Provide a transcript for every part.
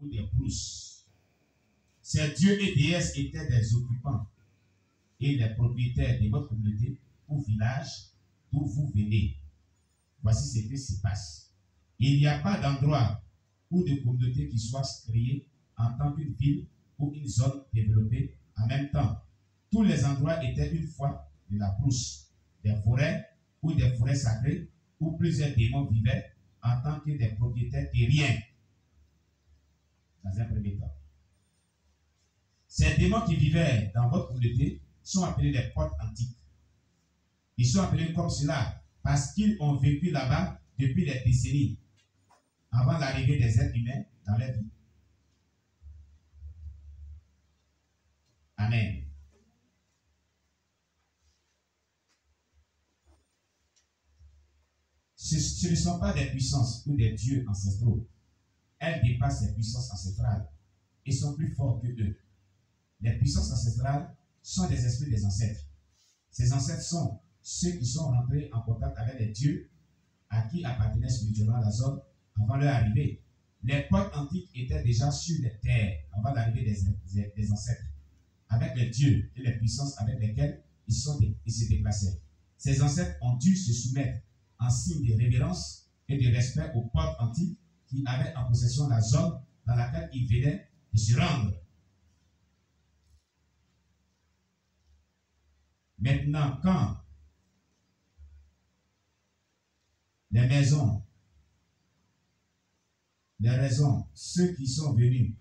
ou des brousses. Ces dieux et déesses étaient des occupants et les propriétaires de votre communauté ou village d'où vous venez. Voici ce qui se passe. Il n'y a pas d'endroit ou de communauté qui soit créée en tant qu'une ville ou une zone développée en même temps. Tous les endroits étaient une fois de la brousse, des forêts ou des forêts sacrées où plusieurs démons vivaient en tant que des propriétaires terriens. Dans un premier temps. Ces démons qui vivaient dans votre communauté sont appelés les portes antiques. Ils sont appelés comme cela parce qu'ils ont vécu là-bas depuis des décennies avant l'arrivée des êtres humains dans leur vie. Amen. Ce ne sont pas des puissances ou des dieux ancestraux. Elles dépassent les puissances ancestrales et sont plus fortes que eux. Les puissances ancestrales sont des esprits des ancêtres. Ces ancêtres sont ceux qui sont rentrés en contact avec les dieux à qui appartenait spirituellement la zone avant leur arrivée. Les portes antiques étaient déjà sur les terres avant l'arrivée des ancêtres, avec les dieux et les puissances avec lesquelles ils se déplaçaient. Ces ancêtres ont dû se soumettre en signe de révérence et de respect aux portes antiques qui avaient en possession la zone dans laquelle ils venaient de se rendre. Maintenant, quand les raisons, ceux qui sont venus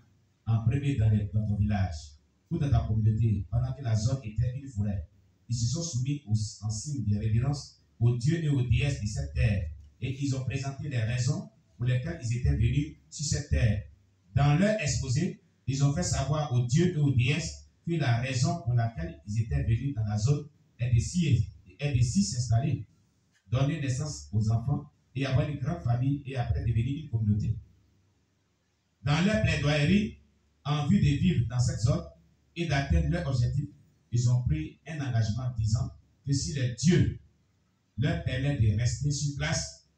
en premier dans ton village ou dans ta communauté, pendant que la zone était une forêt, ils se sont soumis en signe de révérence aux dieux et aux déesses de cette terre, et ils ont présenté les raisons pour lesquelles ils étaient venus sur cette terre. Dans leur exposé, ils ont fait savoir aux dieux et aux déesses que la raison pour laquelle ils étaient venus dans la zone est de s'y s'installer, donner naissance aux enfants et avoir une grande famille et après devenir une communauté. Dans leur plaidoyerie, en vue de vivre dans cette zone et d'atteindre leur objectif, ils ont pris un engagement disant que si les dieux leur permettent de rester sur place,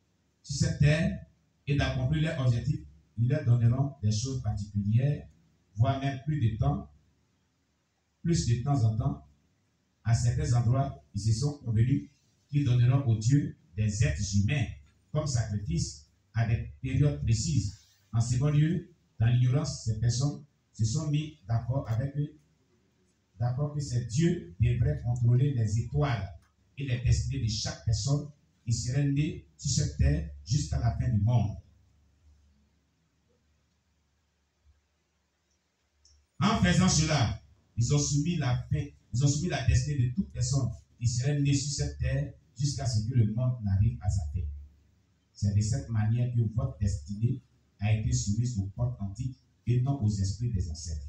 sur cette terre et d'accomplir leur objectif, ils leur donneront des choses particulières, voire même plus de temps en temps. À certains endroits, ils se sont convenus qu'ils donneront aux dieux des êtres humains comme sacrifice à des périodes précises. En second lieu, dans l'ignorance, ces personnes se sont mis d'accord avec eux, d'accord que ces dieux devraient contrôler les étoiles et les destinées de chaque personne qui serait née sur cette terre jusqu'à la fin du monde. En faisant cela, ils ont soumis la destinée de toute personne qui serait née sur cette terre jusqu'à ce que le monde n'arrive à sa fin. C'est de cette manière que votre destinée a été soumise aux portes antiques et non aux esprits des ancêtres.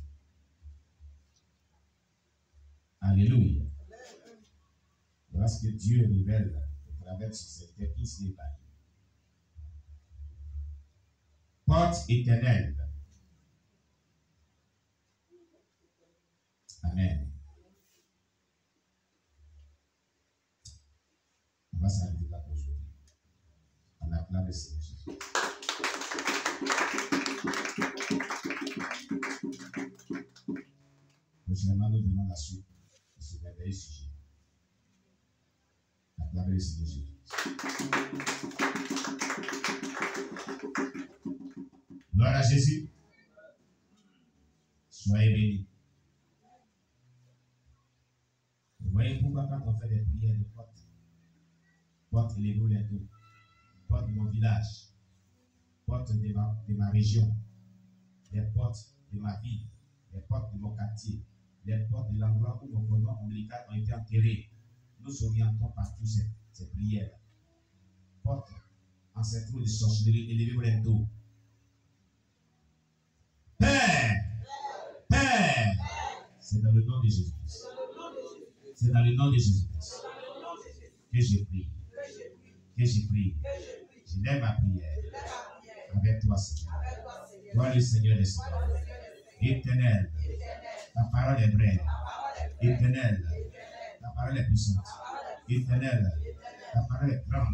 Alléluia. Voilà ce que Dieu révèle au travers de cette terre qui se débat. Porte éternelle. Amen. On va s'arrêter là pour aujourd'hui. On acclame le Seigneur Jésus. Prochainement, nous venons la suite de ce merveilleux sujet. Acclamez le Seigneur Jésus. Gloire à Jésus. Soyez bénis. Vous voyez pourquoi quand on fait des prières de porte élevez les dos, porte de mon village, porte de ma région, les portes de ma ville, les portes de mon quartier, les portes de l'endroit où nos cordons ombilicales ont été enterrés. Nous orientons partout ces prières. Porte ancestraux de sorcellerie, élevez les dos. Père, c'est dans le nom de Jésus-Christ. C'est dans le nom de Jésus-Christ que je prie. Je lève ma prière avec toi, Seigneur. Toi, le Seigneur des Seigneurs. Éternel, ta parole est vraie. Éternel, ta parole est puissante. Éternel, ta parole est grande.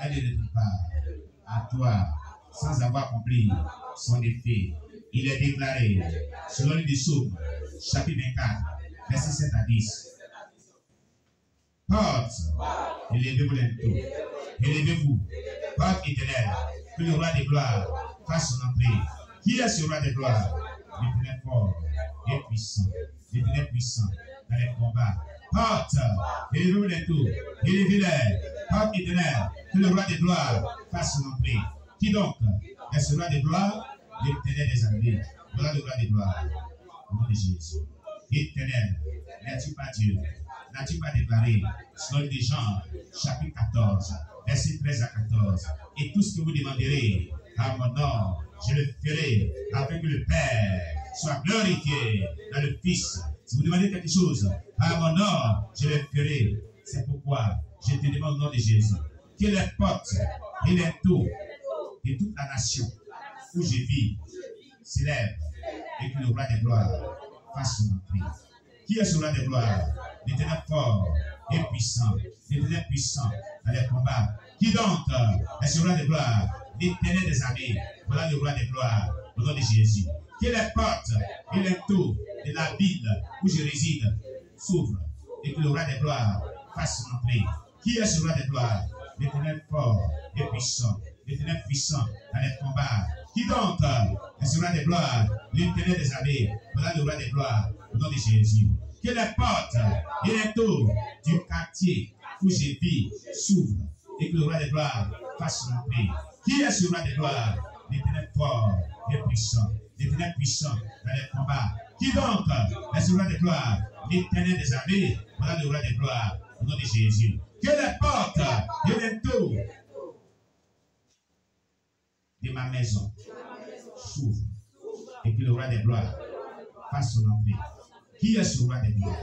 Elle est de toute part à toi, sans avoir accompli son effet. il est déclaré, selon les psaumes, chapitre 24, verset 7 à 10. Porte, élevez-vous l'entour, élevez-vous, porte éternelle, que le roi de gloire fasse son entrée. Qui est ce roi de gloire? L'Éternel fort et puissant, l'Éternel puissant dans les combats. Porte, élevez-vous l'entour, élevez-les, porte éternelle, que le roi de gloire fasse son entrée. Qui donc est ce roi de gloire? L'Éternel des armées. Voilà le roi de gloire. Au nom de Jésus. Éternel, n'es-tu pas Dieu? N'as-tu pas déclaré, selon les Jean, chapitre 14, verset 13 à 14, et tout ce que vous demanderez à mon nom, je le ferai, afin que le Père soit glorifié dans le Fils. Si vous demandez quelque chose à mon nom, je le ferai. C'est pourquoi je te demande au nom de Jésus que les portes et les tours de toute la nation où je vis s'élèvent et que le roi de gloire fasse son entrée. Qui est ce roi de gloire? L'Éternel fort et puissant, l'Éternel puissant dans les combats. Qui donc est ce roi de gloire? L'Éternel des armées. Voilà le roi de gloire au nom de Jésus. Que les portes et les tours de la ville où je réside s'ouvrent et que le roi de gloire fasse son entrée. Qui est ce roi de gloire? L'Éternel fort et puissant, l'Éternel puissant dans les combats. Qui donc est ce roi de gloire? L'Éternel des armées. Voilà le roi de gloire au nom de Jésus. Que les portes et les tours du quartier où je vis s'ouvrent et que le roi de gloire fasse son entrée. Qui est ce roi de gloire? L'Éternel fort et puissant, l'Éternel puissant dans les combats. Qui donc est ce roi de gloire? L'Éternel des armées. Voilà le roi de gloire au nom de Jésus. Que les portes et les tours de ma maison s'ouvrent et que le roi de gloire fasse son entrée. Qui est ce roi de gloire?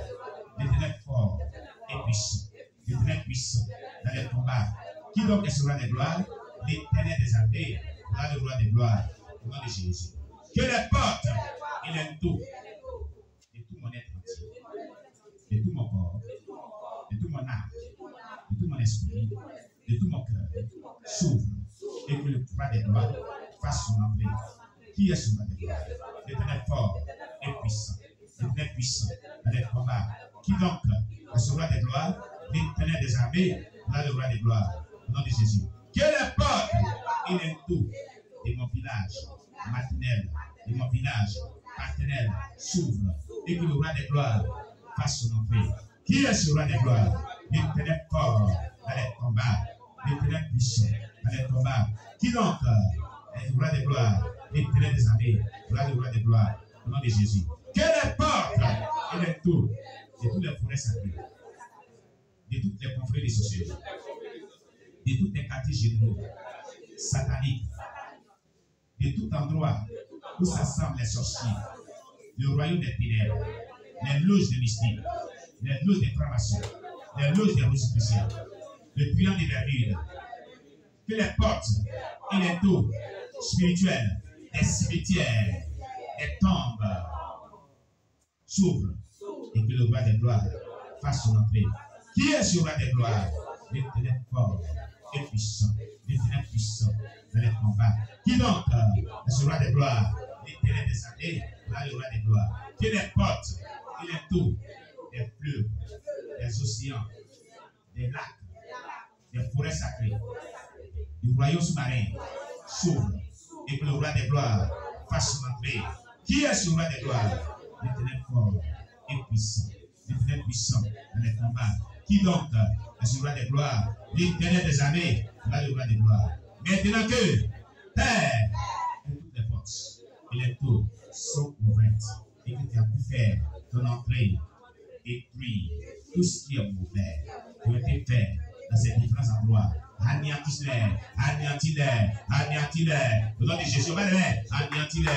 L'Éternel fort et puissant, l'Éternel puissant dans les combats. Qui donc est ce roi de gloire? L'Éternel des armées. Voilà le roi de gloire au nom de Jésus. Que les portes et les tours de tout mon être entier, de tout mon corps, de tout mon âme, de tout mon esprit, de tout mon cœur s'ouvrent et que le roi de gloire fasse son entrée. Qui est ce roi de gloire? L'Éternel fort et puissant, l'Éternel puissant dans les combats. Qui donc est ce roi de gloire? L'Éternel des armées. Voilà le roi de gloire au nom de Jésus. Que les portes et les tours de mon village maternel, de mon village paternel s'ouvrent et que le roi de gloire fasse son entrée. Qui est ce roi de gloire? L'Éternel fort dans les combats, l'Éternel puissant dans les combats. Qui donc est le roi de gloire? L'Éternel des armées. Voilà le roi de gloire au nom de Jésus. Que les portes et les tours de toutes les forêts sacrées, de toutes les confréries des sociétés, de tous les quartiers généraux sataniques, de tout endroit où s'assemblent les sorciers, le royaume des ténèbres, les loges des mystiques, les loges des francs-maçons, les loges des rosicruciens, le triangle des Bermudes, que les portes et les tours spirituels des cimetières, des tombes s'ouvrent et que le roi des gloires fasse son entrée. Qui est ce roi des gloires? L'Éternel fort et puissant, l'Éternel puissant dans les combats. Qui donc est ce roi des gloires? L'Éternel des armées. Là le roi des gloires. Que les portes et les tours des fleuves, des océans, des lacs, des forêts sacrées, du royaume sous-marin s'ouvrent et que le roi des gloires fasse son entrée. Qui est ce roi des gloires? L'Éternel fort et puissant, l'Éternel puissant dans les combats. Qui donc est ce roi des gloires? L'Éternel des armées. Là le roi des gloires. Maintenant que terre et toutes les portes et les tours sont ouvertes et que tu as pu faire ton entrée et puis tout ce qui est mauvais qui a été fait dans ces différents endroits. Anéantis-les, anéantis-les, anéantis-les. Au nom de Jésus, anéantis-les,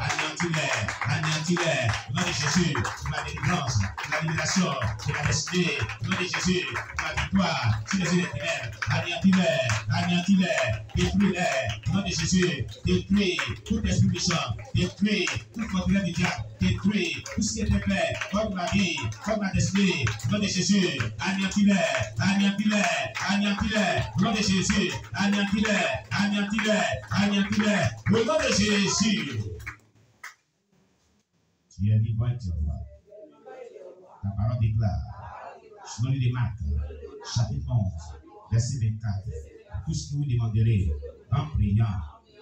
anéantis-les, anéantis-les. Au nom de Jésus, pour la délivrance, pour la libération, pour la destinée. Au nom de Jésus, pour la victoire, sur les yeux des ténèbres. Anéantis-les, anéantis-les, détruis-les. Au nom de Jésus, détruis tout esprit méchant, détruis tout contrôle du diable, détruis tout ce qui était fait, comme ma vie, comme ma destinée. Au nom de Jésus, anéantis-les, anéantis-les, anéantis-les. Au nom de Jésus, anéantis-les, anéantis-les, anéantis-les. Au nom de Jésus. Tu es vivant et tu es roi. Ta parole déclare, selon les Marc, chapitre 11, verset 24, tout ce que vous demanderez en priant,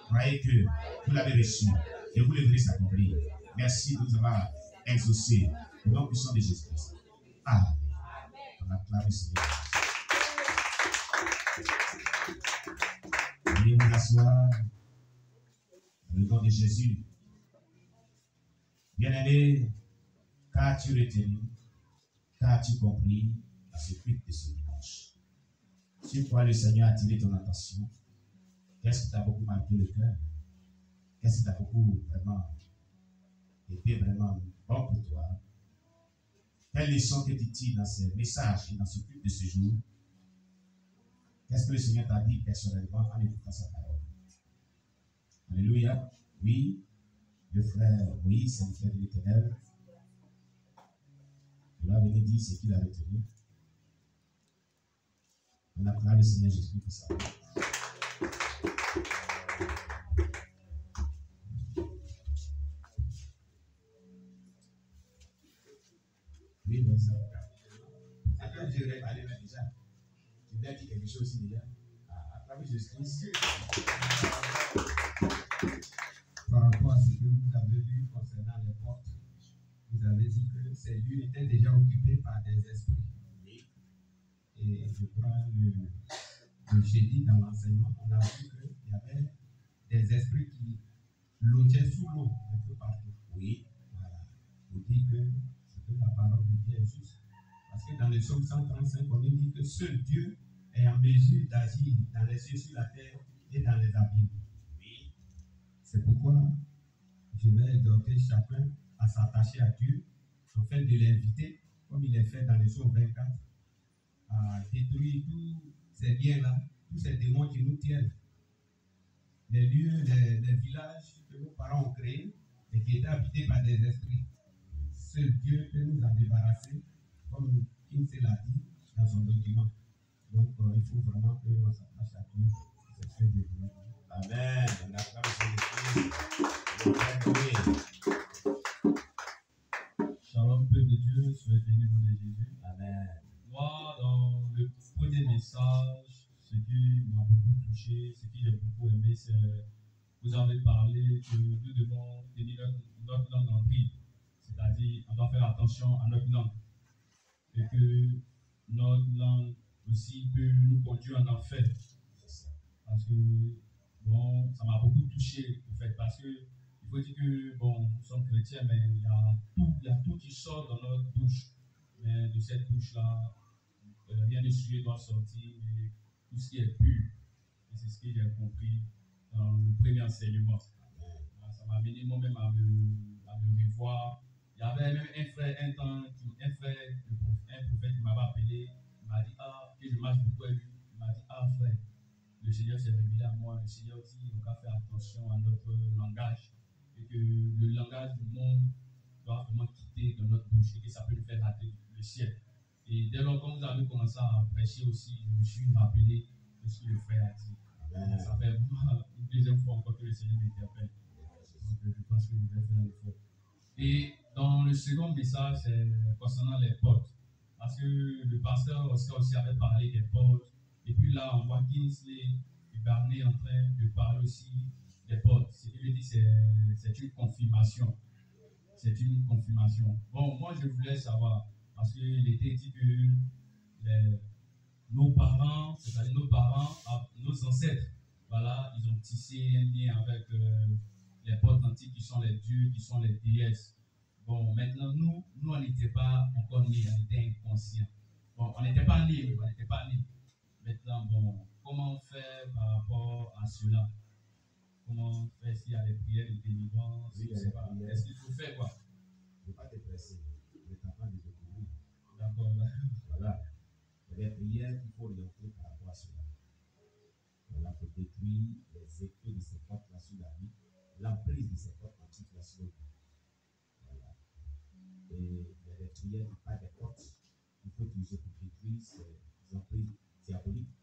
croyez que vous l'avez reçu et vous le verrez s'accomplir. Merci de nous avoir exaucés au nom puissant de Jésus-Christ. Amen. On acclame le Seigneur. Veuillez vous asseoir dans le nom de Jésus. Bien-aimé, qu'as-tu retenu, qu'as-tu compris à ce culte de ce dimanche? Sur quoi le Seigneur a attiré ton attention? Qu'est-ce qui t'a beaucoup marqué le cœur? Qu'est-ce qui t'a beaucoup vraiment été vraiment bon pour toi? Quelle leçon que tu tires dans ces messages et dans ce culte de ce jour? Qu'est-ce que le Seigneur t'a dit personnellement en écoutant sa parole? Alléluia. Oui, le frère Moïse, c'est le frère de l'Éternel. Il va venir dire ce qu'il a retenu. On acclame le Seigneur Jésus pour ça. Oui, mais ça. Attends, je vais parler même déjà. Tu dois dire quelque chose aussi déjà. À travers Jésus-Christ. Par rapport à ce que vous avez lu concernant les portes, vous avez dit que ces lieux étaient déjà occupés par des esprits. Et je crois le jeudi dans l'enseignement, on a vu qu'il y avait des esprits qui logeaient sous l'eau un peu partout. Oui. Voilà. Vous dites que la parole de Dieu est juste. Parce que dans le psaume 135, on nous dit que seul Dieu est en mesure d'agir dans les cieux, sur la terre et dans les abîmes. Oui. C'est pourquoi je vais exhorter chacun à s'attacher à Dieu, en fait de l'inviter, comme il est fait dans le psaume 24, à détruire tous ces liens-là, tous ces démons qui nous tiennent. Les lieux, les villages que nos parents ont créés et qui étaient habités par des esprits. Seul Dieu peut nous en débarrasser, comme Kinsey l'a dit dans son document. Donc, il faut vraiment qu'on s'attache à Dieu. C'est ce que Dieu veut. Amen. On acclame Jésus-Christ. Shalom, peuple de Dieu, soyez bénis au nom de Jésus. Amen. Moi, dans le premier message, ce qui m'a beaucoup touché, ce que j'ai beaucoup aimé, c'est vous avez parlé que nous devons tenir notre langue en bride. C'est-à-dire, on doit faire attention à notre langue. Et que notre langue aussi peut nous conduire en enfer. Parce que, bon, ça m'a beaucoup touché, en fait, parce que il faut dire que, bon, nous sommes chrétiens, mais il y a tout qui sort dans notre bouche. Mais de cette bouche-là, rien de souillé doit sortir, mais tout ce qui est pur. Et c'est ce que j'ai compris dans le premier enseignement. Ça m'a amené moi-même à me revoir. Il y avait même un frère, un prophète qui m'avait appelé, il m'a dit, que je marche beaucoup avec lui. Il m'a dit, frère, le Seigneur s'est révélé à moi. Le Seigneur dit, on doit faire attention à notre langage. Et que le langage du monde doit vraiment quitter dans notre bouche et que ça peut nous faire rater le ciel. Et dès lors, quand vous avez commencé à prêcher aussi, je me suis rappelé de ce que le frère a dit. Amen. Ça fait une deuxième fois encore que le Seigneur m'interpelle. Donc, je pense que je vais faire l'effort. Et dans le second message, c'est concernant les portes. Parce que le pasteur Oscar aussi avait parlé des portes. Et puis là, on voit Kingsley et Barney en train de parler aussi des portes. Ce qu'il veut dire, c'est une confirmation. C'est une confirmation. Bon, moi, je voulais savoir, parce qu'il était dit que nos parents, c'est-à-dire nos ancêtres, voilà, ils ont tissé un lien avec les portes antiques qui sont les dieux, qui sont les déesses. Bon, maintenant, nous on n'était pas encore nés, on était inconscients. Bon, on n'était pas nés. Maintenant, bon, comment faire par rapport à cela? Comment faire s'il y a des prières de délivrance? Oui, Je sais pas. Est-ce qu'il faut faire quoi? Ne pas te presser. Tu es en train de découvrir. D'accord. Voilà. Il y a des prières qu'il faut orienter par rapport à cela. Voilà, pour détruire les effets de ces portes-là sur la vie, l'emprise de ces portes antiques-là sur la vie. Voilà. Et il y a des prières qui parlent des portes qu'il faut utiliser pour détruire ces emprises diaboliques.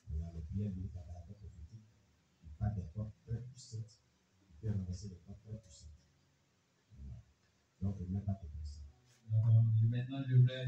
Voilà, les prières liées à la porte prophétique, qui parlent des portes très puissantes, qui peuvent renverser des portes très puissantes. Voilà. Donc, ne pas te presser. D'accord. Maintenant, je vais